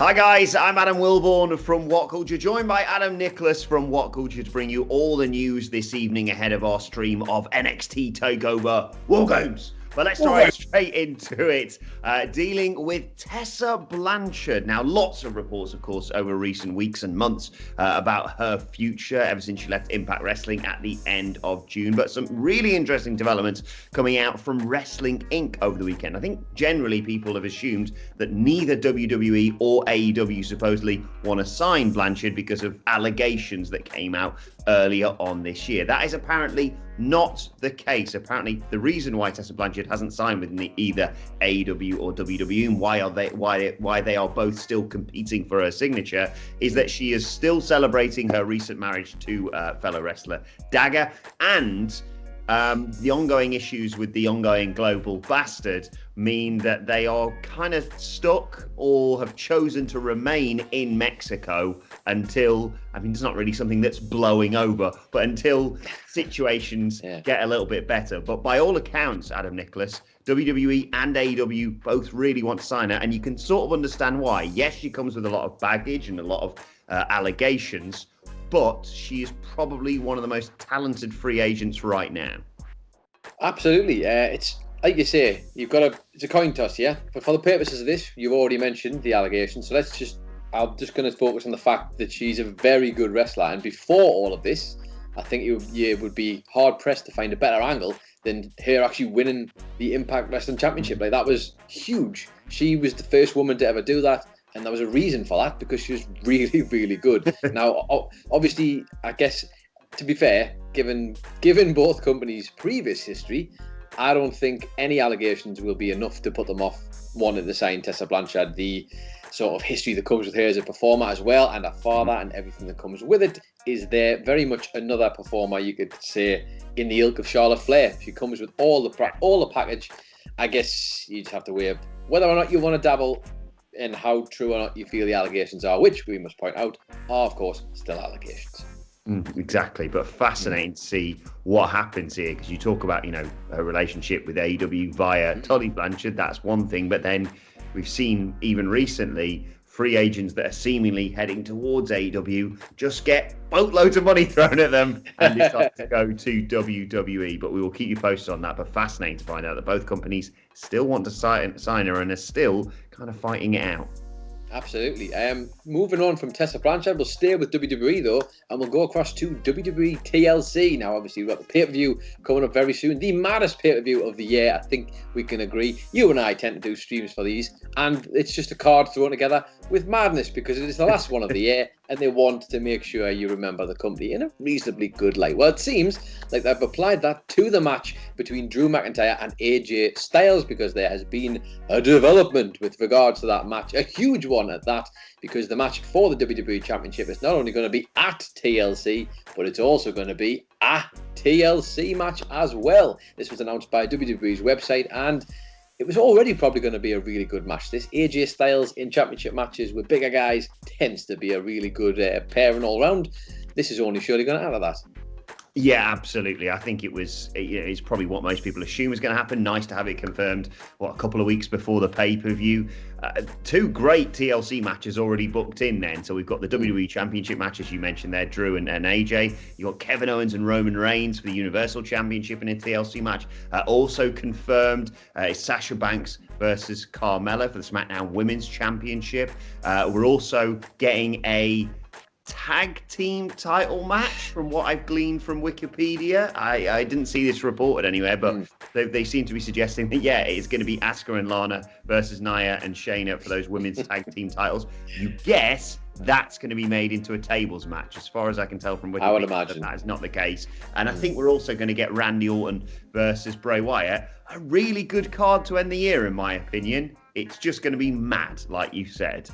Hi guys, I'm Adam Wilborn from WhatCulture, joined by Adam Nicholas from WhatCulture to bring you all the news this evening ahead of our stream of NXT Takeover War Games. But let's dive straight into it, dealing with Tessa Blanchard. Now, lots of reports, of course, over recent weeks and months about her future ever since she left Impact Wrestling at the end of June. But some really interesting developments coming out from Wrestling Inc. over the weekend. I think generally people have assumed that neither WWE or AEW supposedly want to sign Blanchard because of allegations that came out earlier on this year. That is apparently not the case. Apparently, the reason why Tessa Blanchard hasn't signed with either AEW or WWE and why they are both still competing for her signature is that she is still celebrating her recent marriage to fellow wrestler Dagger, and the ongoing issues with the ongoing global bastard mean that they are kind of stuck or have chosen to remain in Mexico until, I mean, it's not really something that's blowing over, but until situations get a little bit better. But by all accounts, Adam Nicholas, WWE and AEW both really want to sign her, and you can sort of understand why. Yes, she comes with a lot of baggage and a lot of allegations, but she is probably one of the most talented free agents right now. Absolutely. It's like you say, it's a coin toss, yeah? But for the purposes of this, you've already mentioned the allegations. So I'm just going to focus on the fact that she's a very good wrestler. And before all of this, I think you would be hard-pressed to find a better angle than her actually winning the Impact Wrestling Championship. Like, that was huge. She was the first woman to ever do that. And there was a reason for that, because she was really, really good. Now, obviously, I guess, to be fair, given both companies' previous history, I don't think any allegations will be enough to put them off wanting to sign Tessa Blanchard. The sort of history that comes with her as a performer as well, and her father and everything that comes with it, is there very much another performer, you could say, in the ilk of Charlotte Flair. She comes with all the package. I guess you just have to weigh up whether or not you want to dabble and how true or not you feel the allegations are, which we must point out are, of course, still allegations. Exactly, but fascinating to see what happens here, because you talk about, her relationship with AEW via Tully Blanchard, that's one thing, but then we've seen even recently free agents that are seemingly heading towards AEW just get boatloads of money thrown at them and decide to go to WWE. But we will keep you posted on that. But fascinating to find out that both companies still want to sign her and are still kind of fighting it out. Absolutely. Moving on from Tessa Blanchard, we'll stay with WWE though, and we'll go across to WWE TLC. Now, obviously, we've got the pay-per-view coming up very soon, the maddest pay-per-view of the year. I think we can agree. You and I tend to do streams for these, and it's just a card thrown together with madness because it is the last one of the year, and they want to make sure you remember the company in a reasonably good light. Well, it seems like they've applied that to the match between Drew McIntyre and AJ Styles, because there has been a development with regards to that match, a huge one at that, because the match for the WWE Championship is not only going to be at TLC, but it's also going to be a TLC match as well. This was announced by WWE's website, and it was already probably going to be a really good match. This AJ Styles in championship matches with bigger guys tends to be a really good pairing all round. This is only surely going to add to that. Yeah, absolutely. I think it's probably what most people assume is going to happen. Nice to have it confirmed, a couple of weeks before the pay-per-view. Two great TLC matches already booked in then. So we've got the WWE Championship match, as you mentioned there, Drew and AJ. You've got Kevin Owens and Roman Reigns for the Universal Championship in a TLC match. Also confirmed is Sasha Banks versus Carmella for the SmackDown Women's Championship. We're also getting a tag team title match from what I've gleaned from Wikipedia. I didn't see this reported anywhere, but they seem to be suggesting that, it's going to be Asuka and Lana versus Nia and Shayna for those women's tag team titles. You guess that's going to be made into a tables match, as far as I can tell from Wikipedia. I would imagine that is not the case. And I think we're also going to get Randy Orton versus Bray Wyatt. A really good card to end the year, in my opinion. It's just going to be mad, like you said.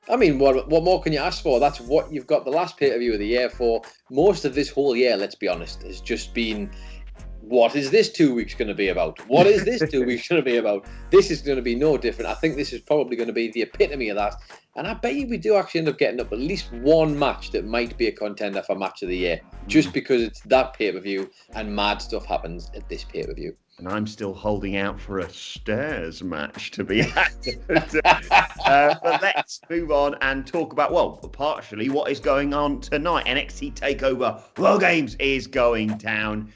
I mean, what more can you ask for? That's what you've got the last pay-per-view of the year for. Most of this whole year, let's be honest, has just been, what is this 2 weeks going to be about? What is this 2 weeks going to be about? This is going to be no different. I think this is probably going to be the epitome of that. And I bet you we do actually end up getting up at least one match that might be a contender for match of the year, just because it's that pay-per-view and mad stuff happens at this pay-per-view. And I'm still holding out for a stairs match to be added. But let's move on and talk about, well, partially what is going on tonight. NXT Takeover World Games is going down.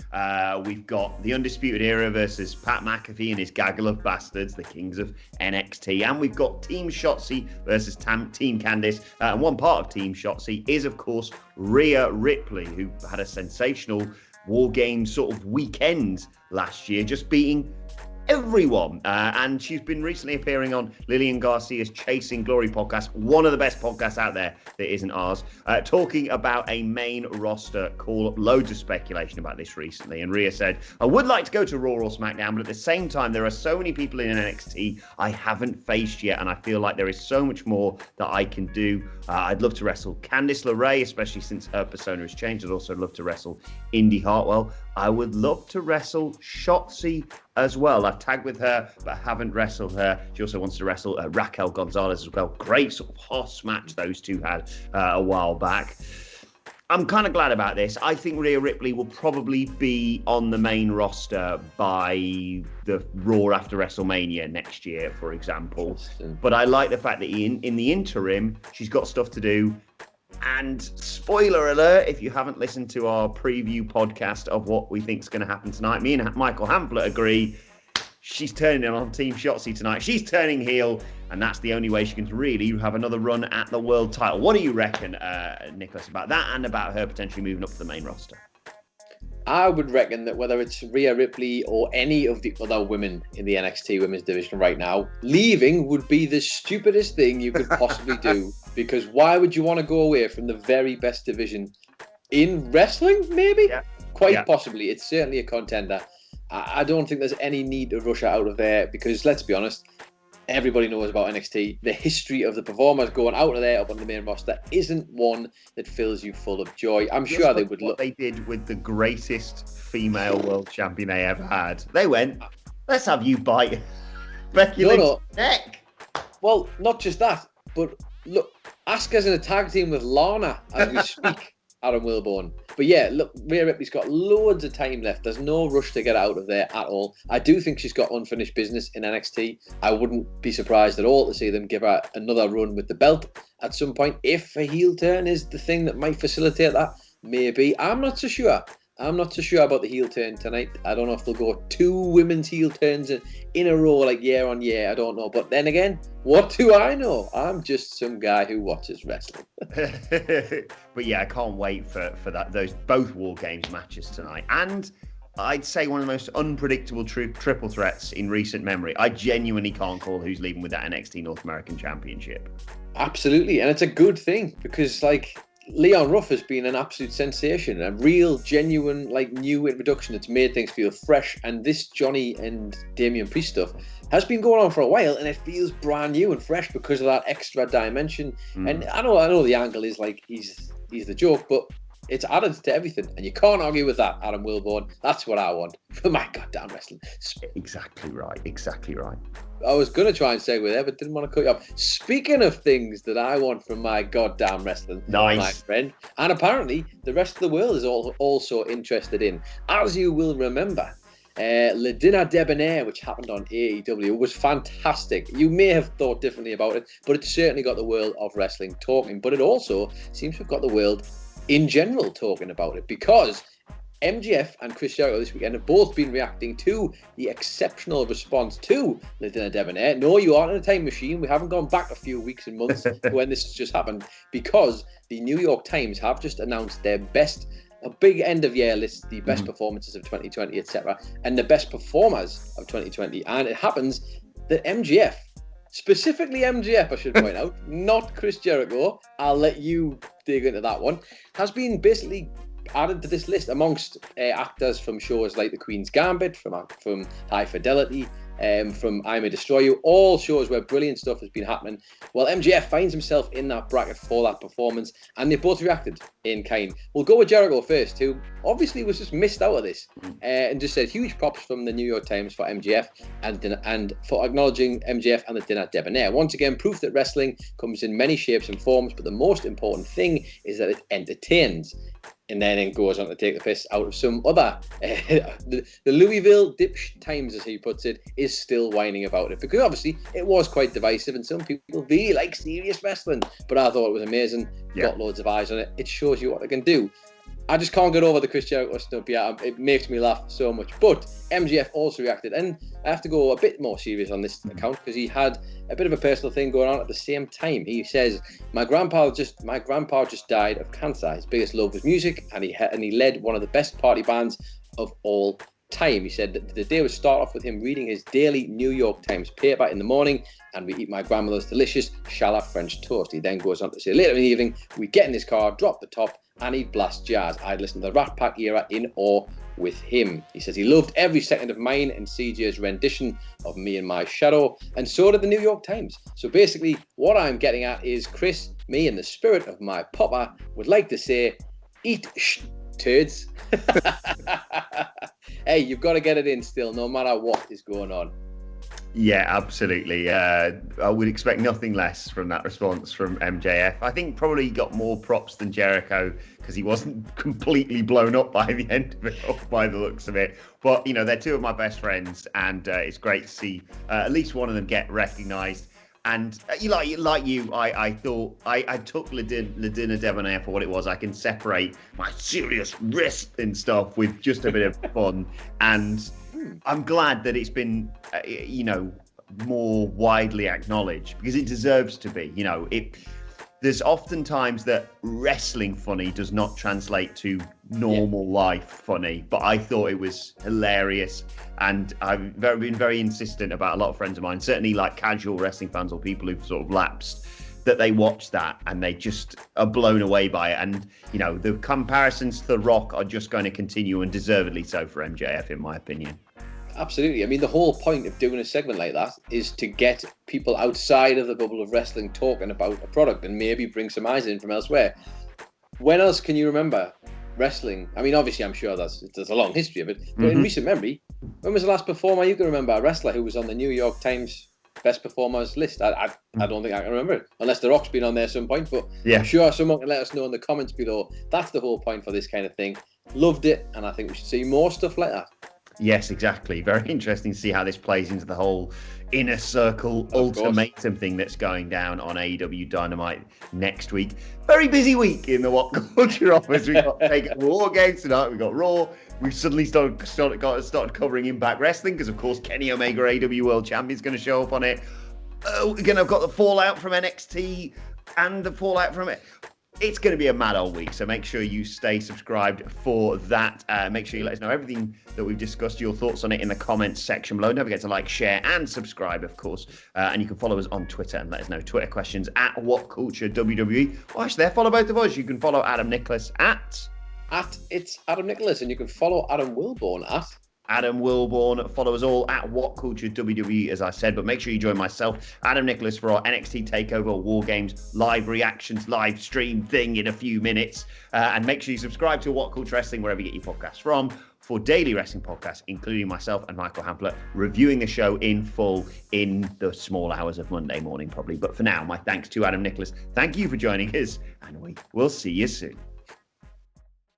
We've got the Undisputed Era versus Pat McAfee and his gaggle of bastards, the kings of NXT. And we've got Team Shotzi versus Team Candice. And one part of Team Shotzi is, of course, Rhea Ripley, who had a sensational War Games sort of weekend last year, just beating everyone. And she's been recently appearing on Lillian Garcia's Chasing Glory podcast, one of the best podcasts out there that isn't ours, talking about a main roster call. Loads of speculation about this recently. And Rhea said, I would like to go to Raw or SmackDown, but at the same time, there are so many people in NXT I haven't faced yet. And I feel like there is so much more that I can do. I'd love to wrestle Candice LeRae, especially since her persona has changed. I'd also love to wrestle Indy Hartwell. I would love to wrestle Shotzi as well. I've tagged with her, but haven't wrestled her. She also wants to wrestle Raquel Gonzalez as well. Great sort of hoss match those two had a while back. I'm kind of glad about this. I think Rhea Ripley will probably be on the main roster by the Raw after WrestleMania next year, for example. But I like the fact that in the interim, she's got stuff to do. And spoiler alert, if you haven't listened to our preview podcast of what we think is going to happen tonight, me and Michael Hamflett agree she's turning on Team Shotzi tonight. She's turning heel, and that's the only way she can really have another run at the world title. What do you reckon, Nicholas, about that and about her potentially moving up to the main roster? I would reckon that whether it's Rhea Ripley or any of the other women in the NXT women's division right now, leaving would be the stupidest thing you could possibly do. Because why would you want to go away from the very best division in wrestling? Maybe, quite possibly. It's certainly a contender. I don't think there's any need to rush her out of there because, let's be honest, everybody knows about NXT. The history of the performers going out of there up on the main roster isn't one that fills you full of joy. I'm sure they would look. What they did with the greatest female world champion they ever had. They went, let's have you bite Becky Lynch's neck. Well, not just that, but look, Asuka's in a tag team with Lana as we speak. Adam Wilborn. But yeah, look, Rhea Ripley's got loads of time left. There's no rush to get out of there at all. I do think she's got unfinished business in NXT. I wouldn't be surprised at all to see them give her another run with the belt at some point. If a heel turn is the thing that might facilitate that, maybe. I'm not so sure. I'm not so sure about the heel turn tonight. I don't know if they'll go 2 women's heel turns in a row, like year on year. I don't know. But then again, what do I know? I'm just some guy who watches wrestling. But yeah, I can't wait for that. Those both War Games matches tonight. And I'd say one of the most unpredictable triple threats in recent memory. I genuinely can't call who's leaving with that NXT North American Championship. Absolutely. And it's a good thing because, like, Leon Ruff has been an absolute sensation, a real, genuine, like, new introduction that's made things feel fresh. And this Johnny and Damian Priest stuff has been going on for a while, and it feels brand new and fresh because of that extra dimension. And I know the angle is like he's the joke, but it's added to everything, and you can't argue with that, Adam Wilborn. That's what I want for my goddamn wrestling. Exactly right. I was going to try and segue there, but didn't want to cut you off. Speaking of things that I want from my goddamn wrestling, my friend, and apparently the rest of the world is also interested in, as you will remember, Le Dîner Debonair, which happened on AEW, was fantastic. You may have thought differently about it, but it certainly got the world of wrestling talking. But it also seems to have got the world in general talking about it, because MGF and Chris Jericho this weekend have both been reacting to the exceptional response to Le Dîner Debonair. No, you aren't in a time machine. We haven't gone back a few weeks and months when this has just happened, because the New York Times have just announced their best, a big end of year list, the best performances of 2020, etc., and the best performers of 2020. And it happens that MGF, specifically MGF, I should point out, not Chris Jericho, I'll let you dig into that one, has been basically added to this list amongst actors from shows like The Queen's Gambit, from High Fidelity, from I May Destroy You, all shows where brilliant stuff has been happening. Well, MGF finds himself in that bracket for that performance, and they both reacted in kind. We'll go with Jericho first, who obviously was just missed out of this, and just said huge props from the New York Times for MGF and for acknowledging MGF and the Dîner Debonair. Once again, proof that wrestling comes in many shapes and forms, but the most important thing is that it entertains. and then goes on to take the piss out of some other. The Louisville Dipsh Times, as he puts it, is still whining about it, because obviously it was quite divisive and some people really like serious wrestling, but I thought it was amazing. Got loads of eyes on it. It shows you what they can do. I just can't get over the Chris Jericho stuff. Yeah, it makes me laugh so much. But MGF also reacted, and I have to go a bit more serious on this account because he had a bit of a personal thing going on at the same time. He says, my grandpa just died of cancer. His biggest love was music, and he led one of the best party bands of all time. He said that the day would start off with him reading his daily New York Times paper in the morning, and we eat my grandmother's delicious challah French toast. He then goes on to say, later in the evening, we get in his car, drop the top, and he'd blast jazz. I'd listen to the Rat Pack era in awe with him. He says he loved every second of mine and CJ's rendition of Me and My Shadow, and so did the New York Times. So basically, what I'm getting at is Chris, me in the spirit of my papa, would like to say, eat turds. Hey, you've got to get it in still, no matter what is going on. Yeah, absolutely. I would expect nothing less from that response from MJF. I think probably got more props than Jericho because he wasn't completely blown up by the end of it, by the looks of it. But, they're two of my best friends, and it's great to see at least one of them get recognised. And like you, I thought I took Ladina Debonair for what it was. I can separate my serious wrestling stuff with just a bit of fun, and I'm glad that it's been, more widely acknowledged because it deserves to be. There's often times that wrestling funny does not translate to normal life funny, but I thought it was hilarious, and I've been very insistent about a lot of friends of mine, certainly like casual wrestling fans or people who've sort of lapsed, that they watch that and they just are blown away by it. And, the comparisons to The Rock are just going to continue, and deservedly so for MJF, in my opinion. Absolutely. I mean, the whole point of doing a segment like that is to get people outside of the bubble of wrestling talking about a product and maybe bring some eyes in from elsewhere. When else can you remember wrestling? I mean, obviously, I'm sure there's a long history of it, but in recent memory, when was the last performer you can remember, a wrestler who was on the New York Times best performers list? I don't think I can remember it, unless The Rock's been on there at some point, but I'm sure someone can let us know in the comments below. That's the whole point for this kind of thing. Loved it, and I think we should see more stuff like that. Yes, exactly. Very interesting to see how this plays into the whole inner circle ultimatum thing that's going down on AEW Dynamite next week. Very busy week in the WhatCulture office. We've got Takeover War Games tonight. We've got Raw. We've suddenly started covering Impact Wrestling because, of course, Kenny Omega, AEW World Champion, is going to show up on it. We're going to have got the fallout from NXT and the fallout from it. It's going to be a mad old week, so make sure you stay subscribed for that. Make sure you let us know everything that we've discussed, your thoughts on it in the comments section below. Don't forget to like, share, and subscribe, of course. And you can follow us on Twitter and let us know Twitter questions at WhatCulture WWE. Or actually, follow both of us. You can follow Adam Nicholas at It's Adam Nicholas, and you can follow Adam Wilborn at Adam Wilborn. Follow us all at WhatCulture WWE, as I said, but make sure you join myself, Adam Nicholas, for our NXT Takeover War Games live reactions, live stream thing in a few minutes. And make sure you subscribe to WhatCulture Wrestling wherever you get your podcasts from for daily wrestling podcasts, including myself and Michael Hampler reviewing the show in full in the small hours of Monday morning, probably. But for now, my thanks to Adam Nicholas. Thank you for joining us, and we will see you soon.